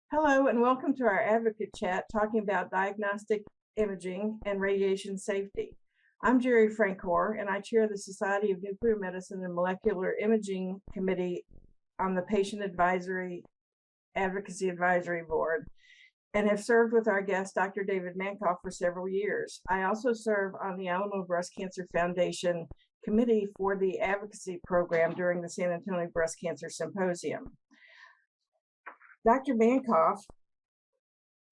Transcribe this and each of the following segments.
Hello and welcome to our Advocate Chat talking about diagnostic imaging and radiation safety. I'm Jeri Francoeur and I chair the Society of Nuclear Medicine and Molecular Imaging Committee on the Patient Advocacy Advisory Board and have served with our guest, Dr. David Mankoff, for several years. I also serve on the Alamo Breast Cancer Foundation Committee for the Advocacy Program during the San Antonio Breast Cancer Symposium. Dr. Mankoff,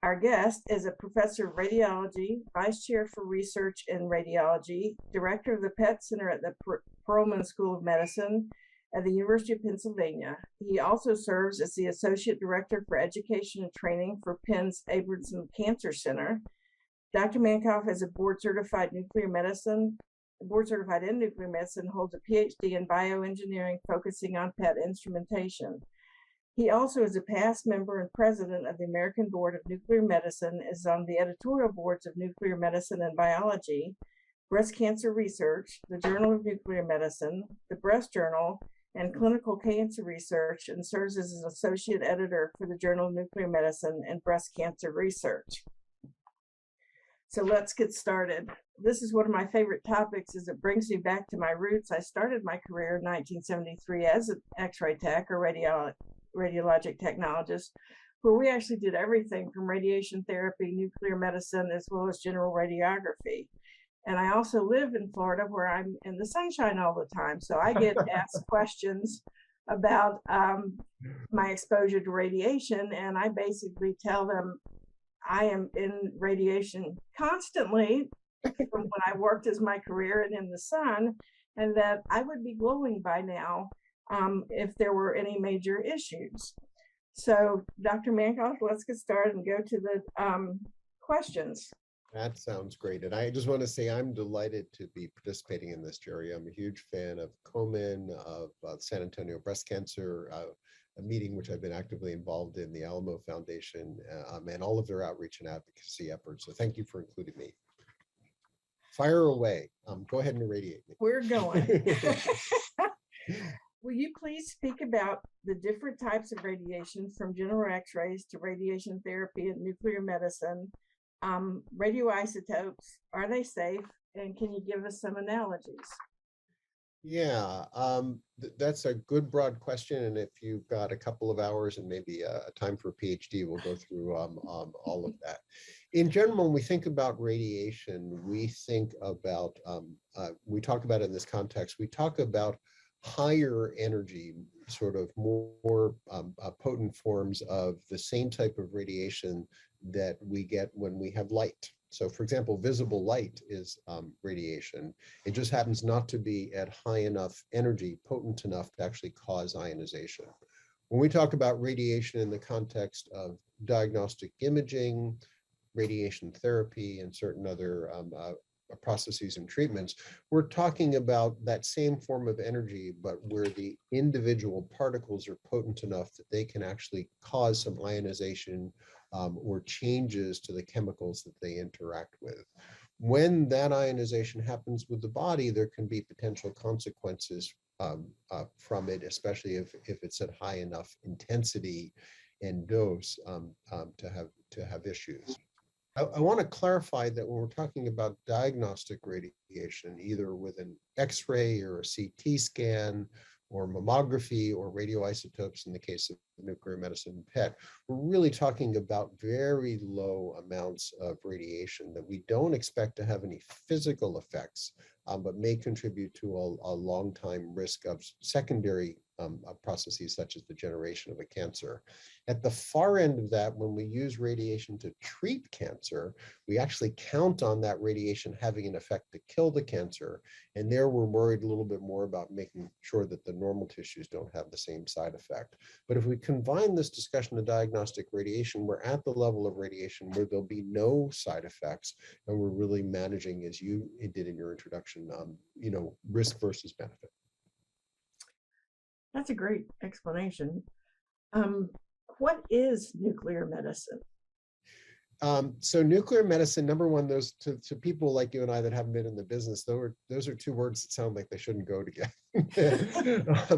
our guest, is a professor of radiology, vice chair for research in radiology, director of the PET Center at the Perelman School of Medicine at the University of Pennsylvania. He also serves as the associate director for education and training for Penn's Abramson Cancer Center. Dr. Mankoff is a board certified in nuclear medicine, holds a PhD in bioengineering focusing on PET instrumentation. He also is a past member and president of the American Board of Nuclear Medicine, is on the editorial boards of Nuclear Medicine and Biology, Breast Cancer Research, the Journal of Nuclear Medicine, the Breast Journal, and Clinical Cancer Research, and serves as an associate editor for the Journal of Nuclear Medicine and Breast Cancer Research. So let's get started. This is one of my favorite topics as it brings me back to my roots. I started my career in 1973 as an X-ray tech or radiologic technologist, where we actually did everything from radiation therapy, nuclear medicine, as well as general radiography. And I also live in Florida where I'm in the sunshine all the time. So I get asked questions about my exposure to radiation. And I basically tell them I am in radiation constantly from when I worked as my career and in the sun, and that I would be glowing by now if there were any major issues. So Dr. Mankoff, let's get started and go to the questions. That sounds great. And I just want to say I'm delighted to be participating in this, Jeri. I'm a huge fan of Komen, of San Antonio Breast Cancer, a meeting which I've been actively involved in, the Alamo Foundation, and all of their outreach and advocacy efforts. So thank you for including me. Fire away. Go ahead and irradiate me. We're going. Will you please speak about the different types of radiation, from general X-rays to radiation therapy and nuclear medicine? Radioisotopes, are they safe? And can you give us some analogies? Yeah, that's a good broad question. And if you've got a couple of hours and maybe a time for a PhD, we'll go through all of that. In general, when we think about radiation, we think about, we talk about it in this context, we talk about higher energy, sort of more potent forms of the same type of radiation that we get when we have light. So for example, visible light is radiation. It just happens not to be at high enough energy, potent enough to actually cause ionization. When we talk about radiation in the context of diagnostic imaging, radiation therapy, and certain other processes and treatments, we're talking about that same form of energy, but where the individual particles are potent enough that they can actually cause some ionization or changes to the chemicals that they interact with. When that ionization happens with the body, there can be potential consequences from it, especially if it's at high enough intensity and dose to have issues. I want to clarify that when we're talking about diagnostic radiation, either with an X-ray or a CT scan or mammography or radioisotopes in the case of nuclear medicine and PET, we're really talking about very low amounts of radiation that we don't expect to have any physical effects, but may contribute to a long-time risk of secondary processes such as the generation of a cancer. At the far end of that, when we use radiation to treat cancer, we actually count on that radiation having an effect to kill the cancer. And there we're worried a little bit more about making sure that the normal tissues don't have the same side effect. But if we combine this discussion of diagnostic radiation, we're at the level of radiation where there'll be no side effects. And we're really managing, as you did in your introduction, risk versus benefit. That's a great explanation. What is nuclear medicine? So nuclear medicine, number one, those to people like you and I that haven't been in the business, those are two words that sound like they shouldn't go together.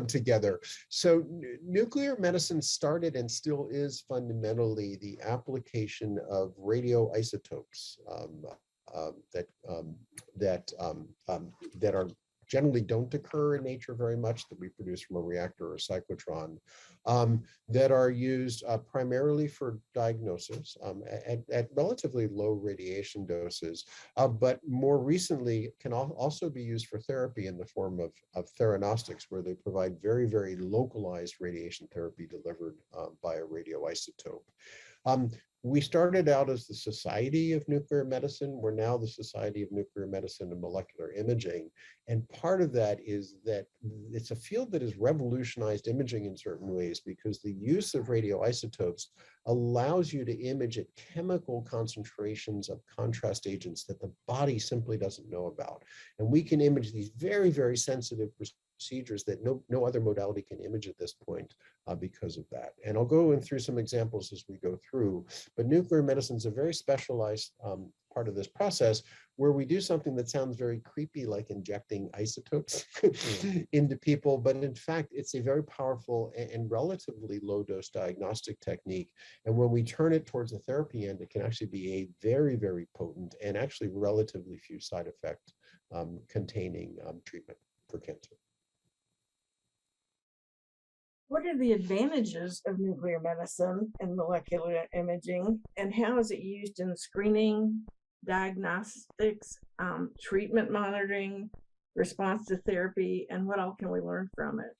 Together. So nuclear medicine started and still is fundamentally the application of radioisotopes that are generally don't occur in nature very much, that we produce from a reactor or a cyclotron, that are used primarily for diagnosis at relatively low radiation doses, but more recently can also be used for therapy in the form of theranostics, where they provide very, very localized radiation therapy delivered by a radioisotope. We started out as the Society of Nuclear Medicine. We're now the Society of Nuclear Medicine and Molecular Imaging. And part of that is that it's a field that has revolutionized imaging in certain ways, because the use of radioisotopes allows you to image at chemical concentrations of contrast agents that the body simply doesn't know about. And we can image these very, very sensitive procedures that no other modality can image at this point because of that. And I'll go in through some examples as we go through, but nuclear medicine is a very specialized part of this process, where we do something that sounds very creepy, like injecting isotopes into people, but in fact, it's a very powerful and relatively low dose diagnostic technique. And when we turn it towards the therapy end, it can actually be a very, very potent and actually relatively few side effect containing treatment for cancer. What are the advantages of nuclear medicine and molecular imaging, and how is it used in screening, diagnostics, treatment monitoring, response to therapy, and what all can we learn from it?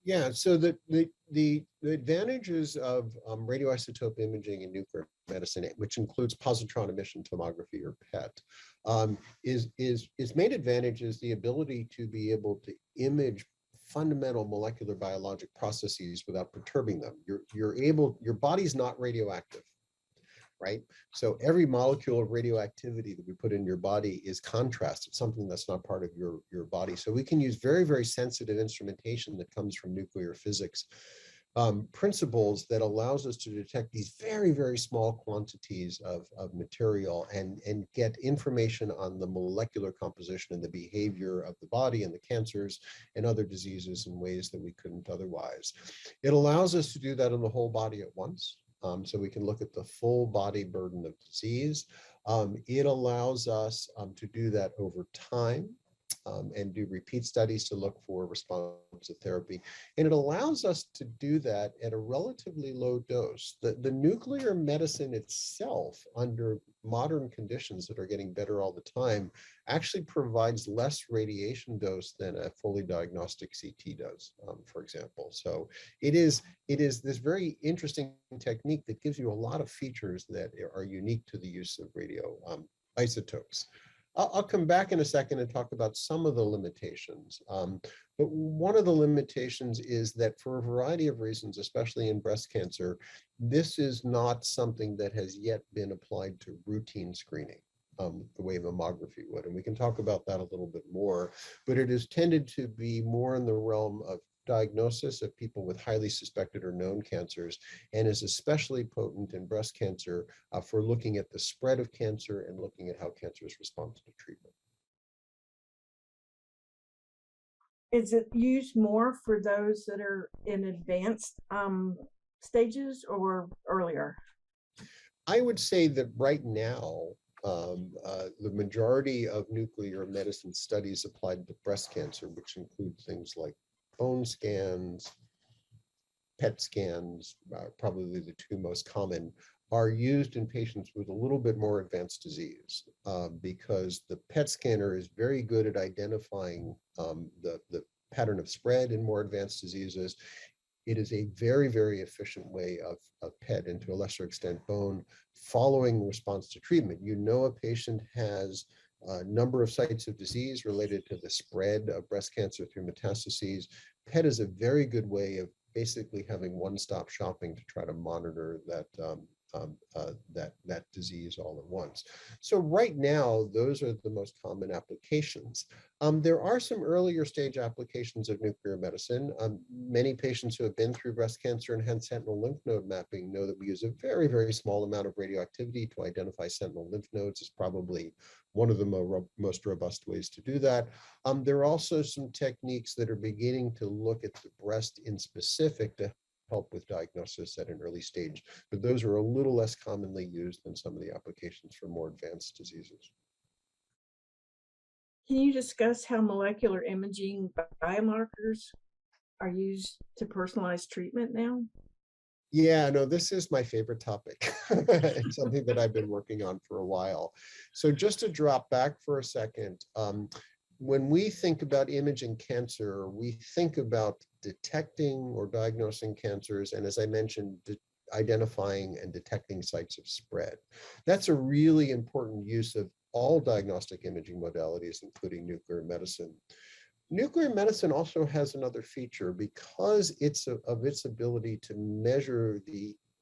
Yeah, so the advantages of radioisotope imaging in nuclear medicine, which includes positron emission tomography or PET, is main advantage is the ability to be able to image fundamental molecular biologic processes without perturbing them. Your body's not radioactive, right? So every molecule of radioactivity that we put in your body is contrast. It's something that's not part of your body. So we can use very, very sensitive instrumentation that comes from nuclear physics principles that allows us to detect these very, very small quantities of material and get information on the molecular composition and the behavior of the body and the cancers and other diseases in ways that we couldn't otherwise. It allows us to do that in the whole body at once. So we can look at the full body burden of disease. It allows us to do that over time. And do repeat studies to look for responsive therapy. And it allows us to do that at a relatively low dose. The nuclear medicine itself, under modern conditions that are getting better all the time, actually provides less radiation dose than a fully diagnostic CT does, for example. So it is this very interesting technique that gives you a lot of features that are unique to the use of radio isotopes. I'll come back in a second and talk about some of the limitations. But one of the limitations is that for a variety of reasons, especially in breast cancer, this is not something that has yet been applied to routine screening the way mammography would. And we can talk about that a little bit more, but it has tended to be more in the realm of diagnosis of people with highly suspected or known cancers, and is especially potent in breast cancer for looking at the spread of cancer and looking at how cancers respond to treatment. Is it used more for those that are in advanced stages or earlier? I would say that right now, the majority of nuclear medicine studies applied to breast cancer, which include things like bone scans, PET scans, probably the two most common, are used in patients with a little bit more advanced disease because the PET scanner is very good at identifying the pattern of spread in more advanced diseases. It is a very, very efficient way of PET, and to a lesser extent bone, following response to treatment. You know a patient has a number of sites of disease related to the spread of breast cancer through metastases. PET is a very good way of basically having one-stop shopping to try to monitor that disease all at once. So right now, those are the most common applications. There are some earlier stage applications of nuclear medicine. Many patients who have been through breast cancer and had sentinel lymph node mapping know that we use a very, very small amount of radioactivity to identify sentinel lymph nodes. Is probably one of the most robust ways to do that. There are also some techniques that are beginning to look at the breast in specific to help with diagnosis at an early stage, but those are a little less commonly used than some of the applications for more advanced diseases. Can you discuss how molecular imaging biomarkers are used to personalize treatment now? Yeah, no, this is my favorite topic. It's something that I've been working on for a while. So just to drop back for a second, when we think about imaging cancer, we think about detecting or diagnosing cancers, and as I mentioned, identifying and detecting sites of spread. That's a really important use of all diagnostic imaging modalities, including nuclear medicine. Nuclear medicine also has another feature because of its ability to measure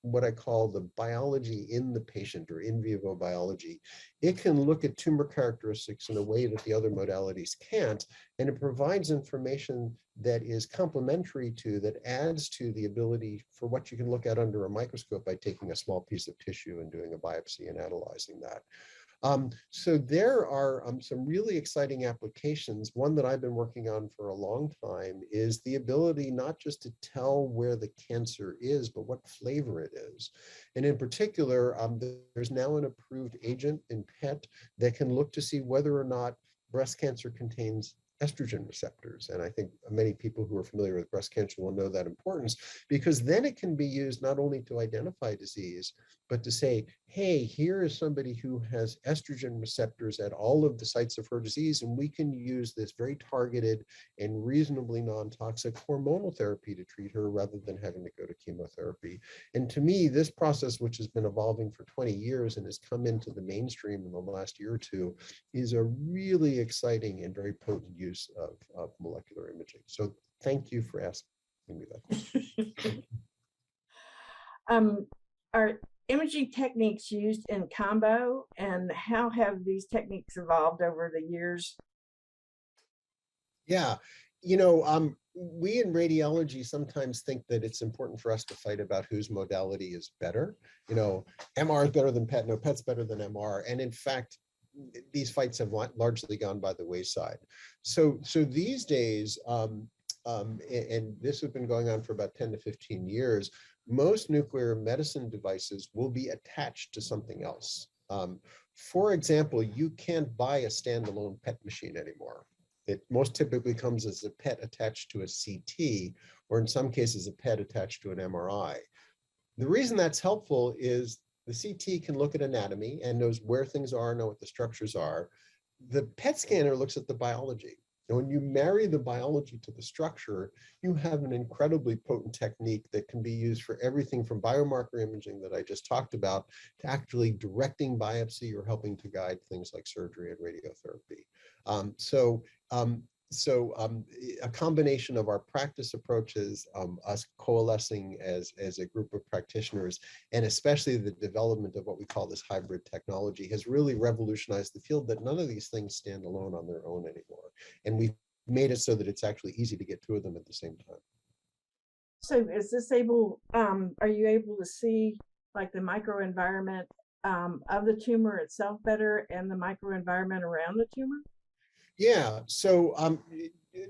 what I call the biology in the patient, or in vivo biology. It can look at tumor characteristics in a way that the other modalities can't, and it provides information that is complementary to, that adds to the ability for what you can look at under a microscope by taking a small piece of tissue and doing a biopsy and analyzing that. So there are some really exciting applications. One that I've been working on for a long time is the ability not just to tell where the cancer is, but what flavor it is. And in particular, there's now an approved agent in PET that can look to see whether or not breast cancer contains estrogen receptors. And I think many people who are familiar with breast cancer will know that importance, because then it can be used not only to identify disease, but to say, hey, here is somebody who has estrogen receptors at all of the sites of her disease, and we can use this very targeted and reasonably non-toxic hormonal therapy to treat her rather than having to go to chemotherapy. And to me, this process, which has been evolving for 20 years and has come into the mainstream in the last year or two, is a really exciting and very potent use of molecular imaging. So thank you for asking me that question. Are imaging techniques used in combo, and how have these techniques evolved over the years? Yeah, we in radiology sometimes think that it's important for us to fight about whose modality is better. MR is better than PET, no, PET's better than MR. And in fact, these fights have largely gone by the wayside. So these days, and this has been going on for about 10 to 15 years, most nuclear medicine devices will be attached to something else. For example, you can't buy a standalone PET machine anymore. It most typically comes as a PET attached to a CT, or in some cases, a PET attached to an MRI. The reason that's helpful is the CT can look at anatomy and knows where things are, know what the structures are. The PET scanner looks at the biology. And when you marry the biology to the structure, you have an incredibly potent technique that can be used for everything from biomarker imaging that I just talked about to actually directing biopsy or helping to guide things like surgery and radiotherapy. A combination of our practice approaches, us coalescing as a group of practitioners, and especially the development of what we call this hybrid technology, has really revolutionized the field, that none of these things stand alone on their own anymore. And we've made it so that it's actually easy to get two of them at the same time. So is this able, are you able to see like the microenvironment of the tumor itself better and the microenvironment around the tumor? Yeah, so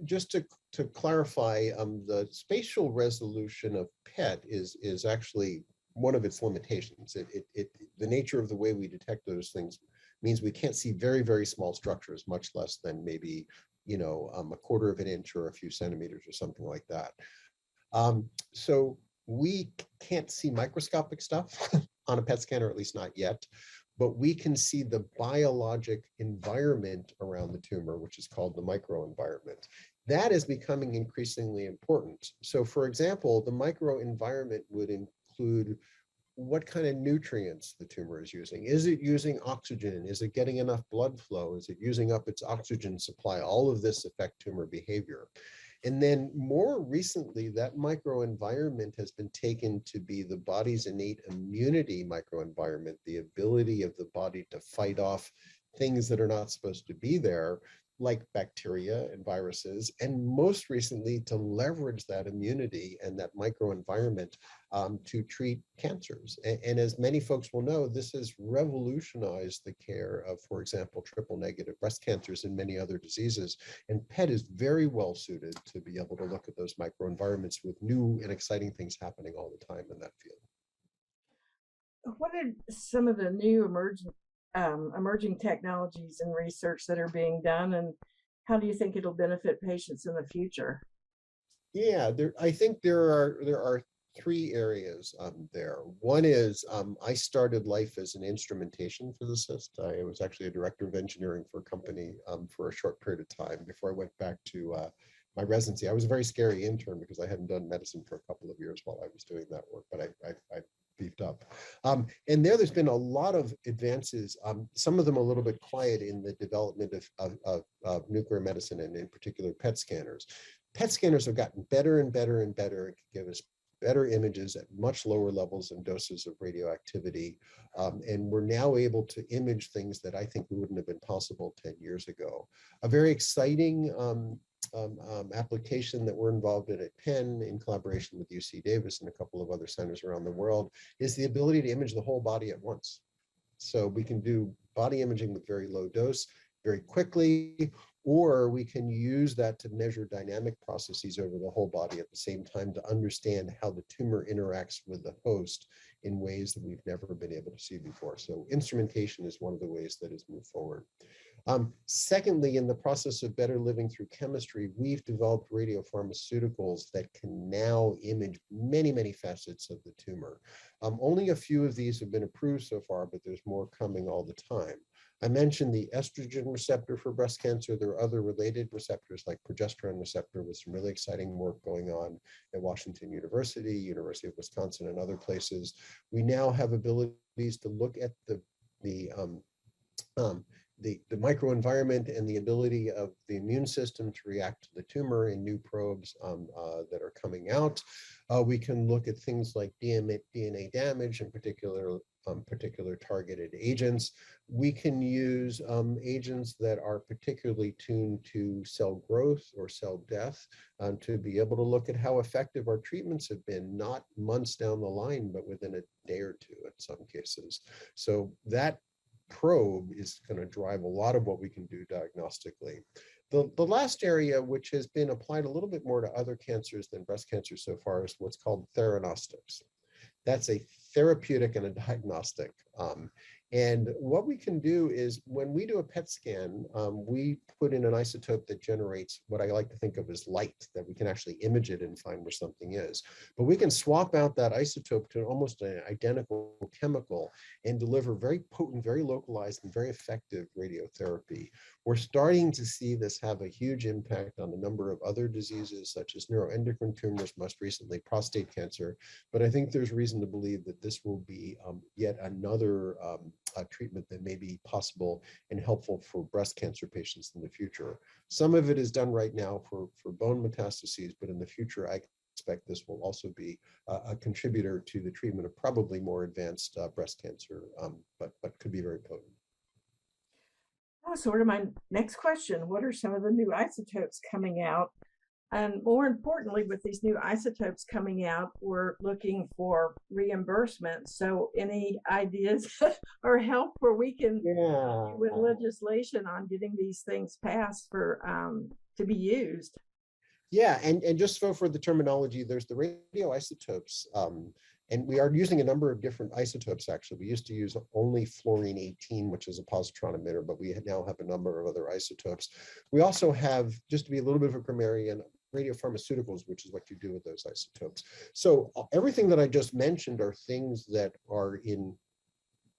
just to clarify, the spatial resolution of PET is actually one of its limitations. The nature of the way we detect those things means we can't see very, very small structures, much less than maybe, a quarter of an inch or a few centimeters or something like that. So we can't see microscopic stuff on a PET scanner, at least not yet. But we can see the biologic environment around the tumor, which is called the microenvironment. That is becoming increasingly important. So for example, the microenvironment would include what kind of nutrients the tumor is using. Is it using oxygen? Is it getting enough blood flow? Is it using up its oxygen supply? All of this affect tumor behavior. And then more recently, that microenvironment has been taken to be the body's innate immunity microenvironment, the ability of the body to fight off things that are not supposed to be there, like bacteria and viruses, and most recently to leverage that immunity and that microenvironment to treat cancers. And as many folks will know, this has revolutionized the care of, for example, triple negative breast cancers and many other diseases. And PET is very well suited to be able to look at those microenvironments with new and exciting things happening all the time in that field. What are some of the new emerging technologies and research that are being done, and how do you think it'll benefit patients in the future? Yeah, I think there are three areas there. One is I started life as an instrumentation physicist. I was actually a director of engineering for a company for a short period of time before I went back to my residency. I was a very scary intern because I hadn't done medicine for a couple of years while I was doing that work, but I beefed up. And there's been a lot of advances, some of them a little bit quiet in the development of nuclear medicine and in particular PET scanners. PET scanners have gotten better and better and better and can give us better images at much lower levels and doses of radioactivity. And we're now able to image things that I think wouldn't have been possible 10 years ago. A very exciting application that we're involved in at Penn in collaboration with UC Davis and a couple of other centers around the world is the ability to image the whole body at once. So we can do body imaging with very low dose very quickly, or we can use that to measure dynamic processes over the whole body at the same time to understand how the tumor interacts with the host in ways that we've never been able to see before. So instrumentation is one of the ways that has moved forward. Secondly, in the process of better living through chemistry, we've developed radiopharmaceuticals that can now image many, many facets of the tumor. Only a few of these have been approved so far, but there's more coming all the time. I mentioned the estrogen receptor for breast cancer. There are other related receptors like progesterone receptor with some really exciting work going on at Washington University, University of Wisconsin, and other places. We now have abilities to look at the microenvironment and the ability of the immune system to react to the tumor in new probes that are coming out. We can look at things like DNA damage, in particular targeted agents. We can use agents that are particularly tuned to cell growth or cell death to be able to look at how effective our treatments have been, not months down the line, but within a day or two in some cases. So that probe is going to drive a lot of what we can do diagnostically. The last area, which has been applied a little bit more to other cancers than breast cancer so far, is what's called theranostics. That's a therapeutic and a diagnostic. And what we can do is when we do a PET scan, we put in an isotope that generates what I like to think of as light, that we can actually image it and find where something is. But we can swap out that isotope to almost an identical chemical and deliver very potent, very localized, and very effective radiotherapy. We're starting to see this have a huge impact on a number of other diseases, such as neuroendocrine tumors, most recently prostate cancer. But I think there's reason to believe that this will be yet another treatment that may be possible and helpful for breast cancer patients in the future. Some of it is done right now for bone metastases, but in the future, I expect this will also be a contributor to the treatment of probably more advanced breast cancer, but could be very potent. That was sort of my next question. What are some of the new isotopes coming out? And more importantly, with these new isotopes coming out, we're looking for reimbursement. So any ideas or help where we can, with legislation on getting these things passed for to be used? Yeah, and just for the terminology, there's the radioisotopes, and we are using a number of different isotopes, actually. We used to use only fluorine-18, which is a positron emitter, but we now have a number of other isotopes. We also have, just to be a little bit of a grammarian, radiopharmaceuticals, which is what you do with those isotopes. So everything that I just mentioned are things that are in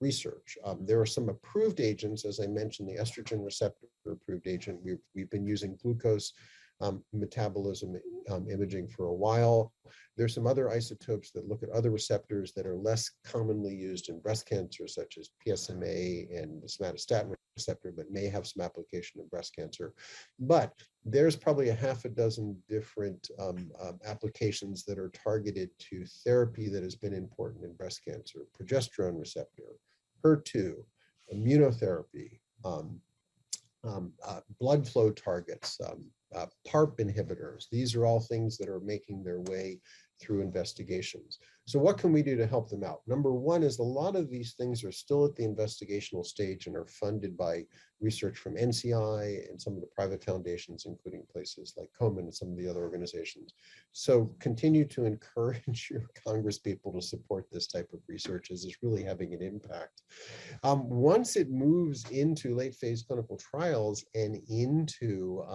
research. There are some approved agents, as I mentioned, the estrogen receptor approved agent. We've been using glucose metabolism imaging for a while. There's some other isotopes that look at other receptors that are less commonly used in breast cancer, such as PSMA and the somatostatin receptor, but may have some application in breast cancer. But there's probably a half a dozen different applications that are targeted to therapy that has been important in breast cancer: progesterone receptor, HER2, immunotherapy, blood flow targets, PARP inhibitors. These are all things that are making their way through investigations. So what can we do to help them out? Number one is a lot of these things are still at the investigational stage and are funded by research from NCI and some of the private foundations, including places like Komen and some of the other organizations. So continue to encourage your Congress people to support this type of research, as it's really having an impact. Once it moves into late phase clinical trials and into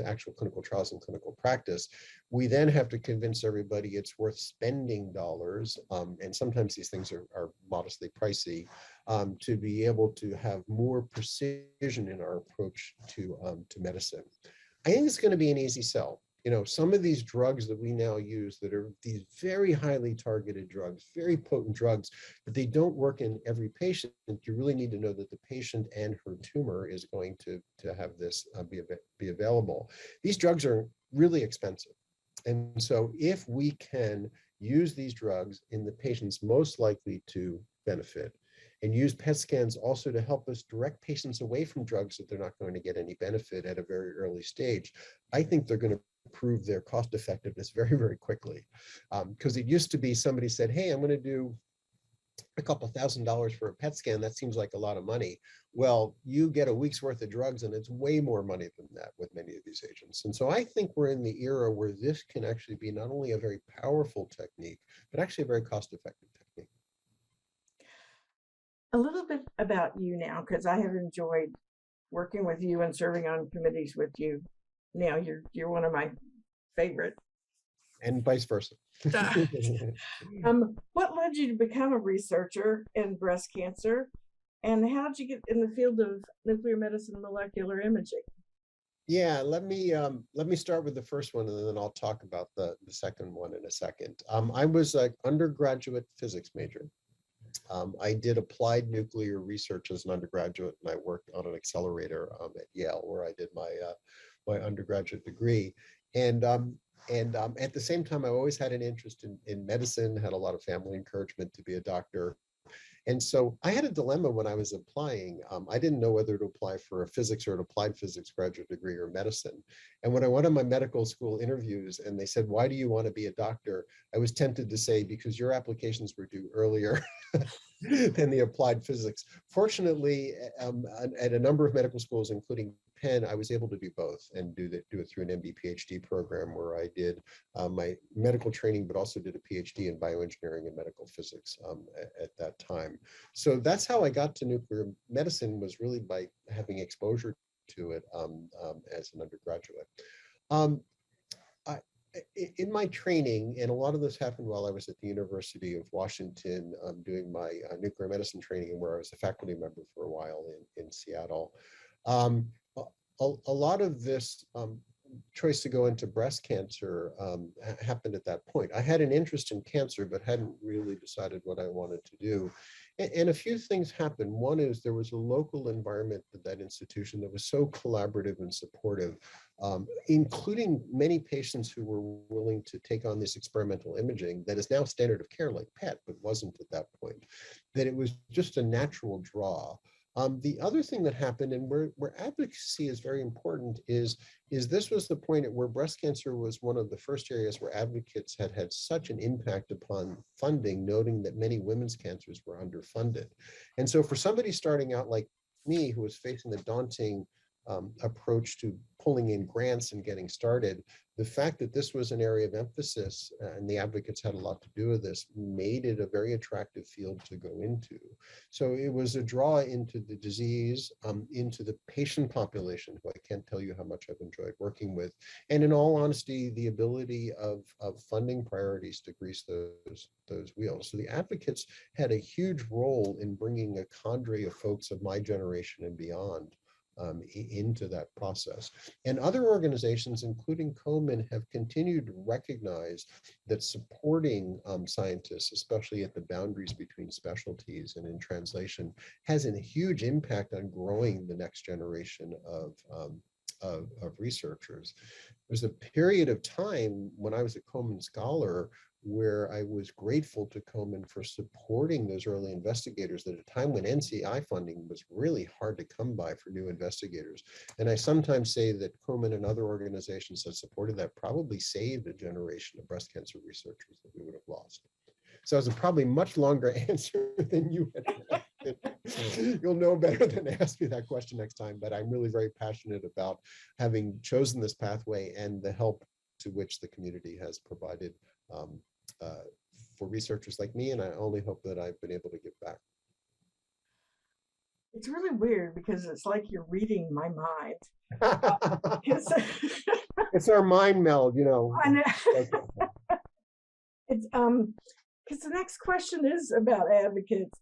actual clinical trials and clinical practice, we then have to convince everybody it's worth spending dollars, and sometimes these things are modestly pricey, to be able to have more precision in our approach to medicine. I think it's going to be an easy sell. You know, some of these drugs that we now use that are these very highly targeted drugs, very potent drugs, but they don't work in every patient. You really need to know that the patient and her tumor is going to have this be available. These drugs are really expensive. And so if we can use these drugs in the patients most likely to benefit, and use PET scans also to help us direct patients away from drugs that they're not going to get any benefit at a very early stage, I think they're going to prove their cost effectiveness very, very quickly. Because it used to be somebody said, hey, I'm going to do a couple $1,000s for a PET scan. That seems like a lot of money. Well, you get a week's worth of drugs and it's way more money than that with many of these agents. And so I think we're in the era where this can actually be not only a very powerful technique, but actually a very cost-effective technique. A little bit about you now, because I have enjoyed working with you and serving on committees with you. Now you're one of my favorite. And vice versa. What led you to become a researcher in breast cancer, and how did you get in the field of nuclear medicine and molecular imaging? Yeah, let me start with the first one, and then I'll talk about the second one in a second. I was an undergraduate physics major. I did applied nuclear research as an undergraduate, and I worked on an accelerator at Yale, where I did my undergraduate degree. And at the same time, I always had an interest in medicine, had a lot of family encouragement to be a doctor. And so I had a dilemma when I was applying. I didn't know whether to apply for a physics or an applied physics graduate degree or medicine. And when I went on my medical school interviews and they said, why do you want to be a doctor? I was tempted to say, because your applications were due earlier than the applied physics. Fortunately, at a number of medical schools, including Penn, I was able to do both and do it through an MD PhD program where I did my medical training, but also did a PhD in bioengineering and medical physics at that time. So that's how I got to nuclear medicine, was really by having exposure to it as an undergraduate. In my training, and a lot of this happened while I was at the University of Washington doing my nuclear medicine training, and where I was a faculty member for a while in Seattle. A lot of this choice to go into breast cancer happened at that point. I had an interest in cancer, but hadn't really decided what I wanted to do. And a few things happened. One is there was a local environment at that institution that was so collaborative and supportive, including many patients who were willing to take on this experimental imaging that is now standard of care like PET, but wasn't at that point, that it was just a natural draw. The other thing that happened, and where advocacy is very important, is this was the point at where breast cancer was one of the first areas where advocates had such an impact upon funding, noting that many women's cancers were underfunded. And so for somebody starting out like me, who was facing the daunting approach to pulling in grants and getting started, the fact that this was an area of emphasis and the advocates had a lot to do with this made it a very attractive field to go into. So it was a draw into the disease, into the patient population, who I can't tell you how much I've enjoyed working with. And in all honesty, the ability of funding priorities to grease those wheels. So the advocates had a huge role in bringing a cadre of folks of my generation and beyond into that process. And other organizations, including Komen, have continued to recognize that supporting scientists, especially at the boundaries between specialties and in translation, has a huge impact on growing the next generation of researchers. There's a period of time when I was a Komen scholar where I was grateful to Komen for supporting those early investigators at a time when NCI funding was really hard to come by for new investigators. And I sometimes say that Komen and other organizations that supported that probably saved a generation of breast cancer researchers that we would have lost. So it's a probably much longer answer than you had. You'll know better than to ask me that question next time, but I'm really very passionate about having chosen this pathway and the help to which the community has provided for researchers like me, and I only hope that I've been able to give back. It's really weird because it's like you're reading my mind. It's our mind meld, you know. I know. It's because the next question is about advocates.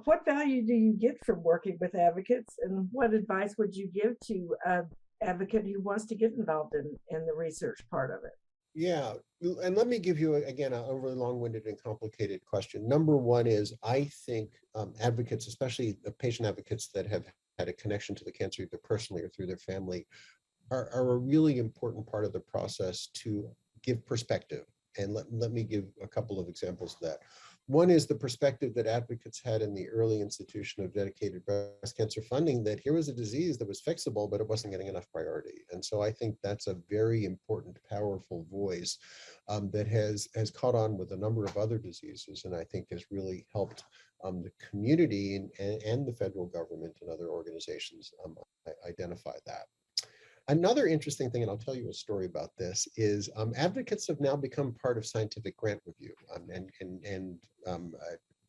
What value do you get from working with advocates, and what advice would you give to an advocate who wants to get involved in the research part of it? Yeah, and let me give you, again, a really long-winded and complicated question. Number one is, I think advocates, especially the patient advocates that have had a connection to the cancer either personally or through their family, are a really important part of the process to give perspective. And let me give a couple of examples of that. One is the perspective that advocates had in the early institution of dedicated breast cancer funding, that here was a disease that was fixable, but it wasn't getting enough priority. And so I think that's a very important, powerful voice that has caught on with a number of other diseases, and I think has really helped the community and the federal government and other organizations identify that. Another interesting thing, and I'll tell you a story about this, is advocates have now become part of scientific grant review,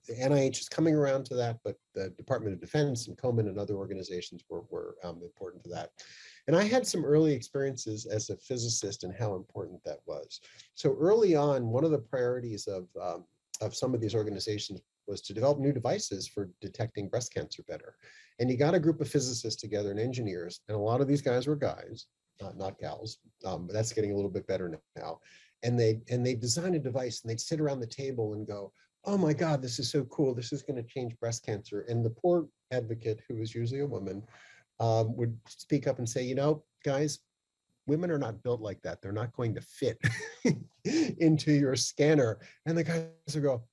the NIH is coming around to that, but the Department of Defense and Komen and other organizations were important to that. And I had some early experiences as a physicist and how important that was. So early on, one of the priorities of some of these organizations was to develop new devices for detecting breast cancer better. And you got a group of physicists together and engineers, and a lot of these guys were guys, not gals, but that's getting a little bit better now. And they designed a device, and they'd sit around the table and go, oh my God, this is so cool. This is going to change breast cancer. And the poor advocate, who was usually a woman, would speak up and say, you know, guys, women are not built like that. They're not going to fit into your scanner. And the guys would go,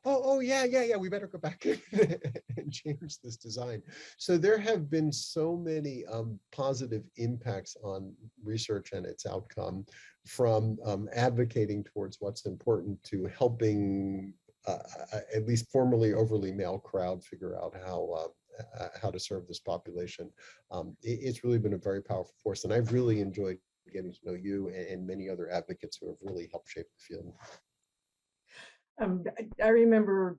oh yeah, we better go back and change this design. So there have been so many positive impacts on research and its outcome from advocating towards what's important to helping at least formerly overly male crowd figure out how to serve this population. It's really been a very powerful force, and I've really enjoyed getting to know you and many other advocates who have really helped shape the field. I remember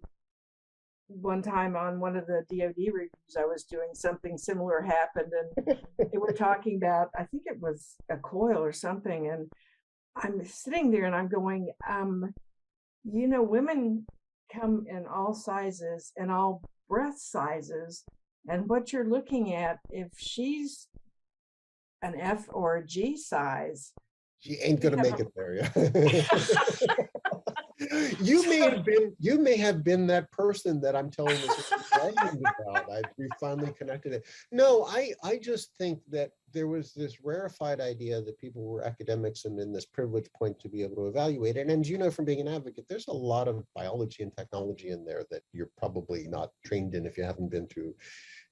one time on one of the DoD reviews I was doing, something similar happened, and they were talking about, I think it was a coil or something, and I'm sitting there and I'm going, you know, women come in all sizes and all breast sizes, and what you're looking at, if she's an F or a G size, she ain't gonna make it there. Yeah. You may have been that person that I'm telling this about. We finally connected it. No, I just think that there was this rarefied idea that people were academics and in this privileged point to be able to evaluate it. And as you know from being an advocate, there's a lot of biology and technology in there that you're probably not trained in if you haven't been through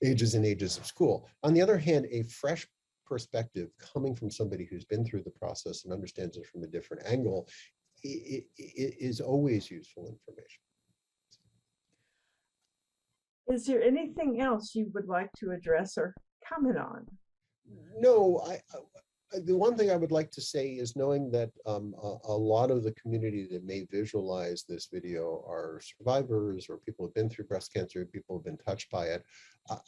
ages and ages of school. On the other hand, a fresh perspective coming from somebody who's been through the process and understands it from a different angle it is always useful information. Is there anything else you would like to address or comment on? No, the one thing I would like to say is, knowing that a lot of the community that may visualize this video are survivors or people who've been through breast cancer, people who've been touched by it.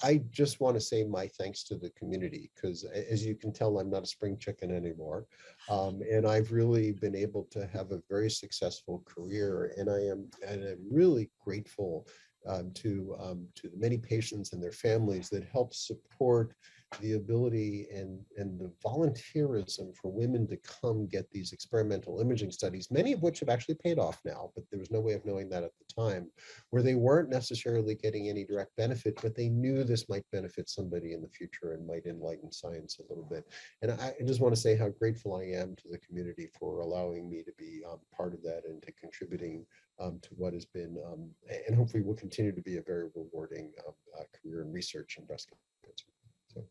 I just want to say my thanks to the community, because as you can tell, I'm not a spring chicken anymore. And I've really been able to have a very successful career, and I'm really grateful to the many patients and their families that help support the ability and the volunteerism for women to come get these experimental imaging studies, many of which have actually paid off now, but there was no way of knowing that at the time, where they weren't necessarily getting any direct benefit, but they knew this might benefit somebody in the future and might enlighten science a little bit. And I just want to say how grateful I am to the community for allowing me to be part of that and to contributing to what has been, and hopefully will continue to be a very rewarding career in research in breast cancer. So.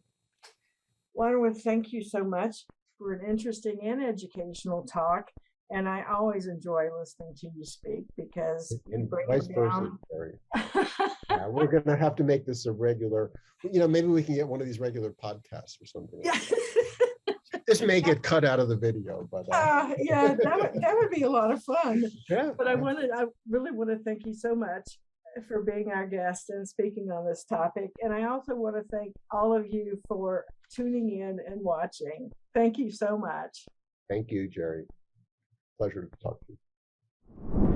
Well, I want to thank you so much for an interesting and educational talk. And I always enjoy listening to you speak because you bring vice it versa, down. Jeri. Yeah, we're going to have to make this a regular, maybe we can get one of these regular podcasts or something. Yeah. This may get cut out of the video, but yeah, that would be a lot of fun. Yeah. But I really want to thank you so much for being our guest and speaking on this topic. And I also want to thank all of you for tuning in and watching. Thank you so much. Thank you, Jeri. Pleasure to talk to you.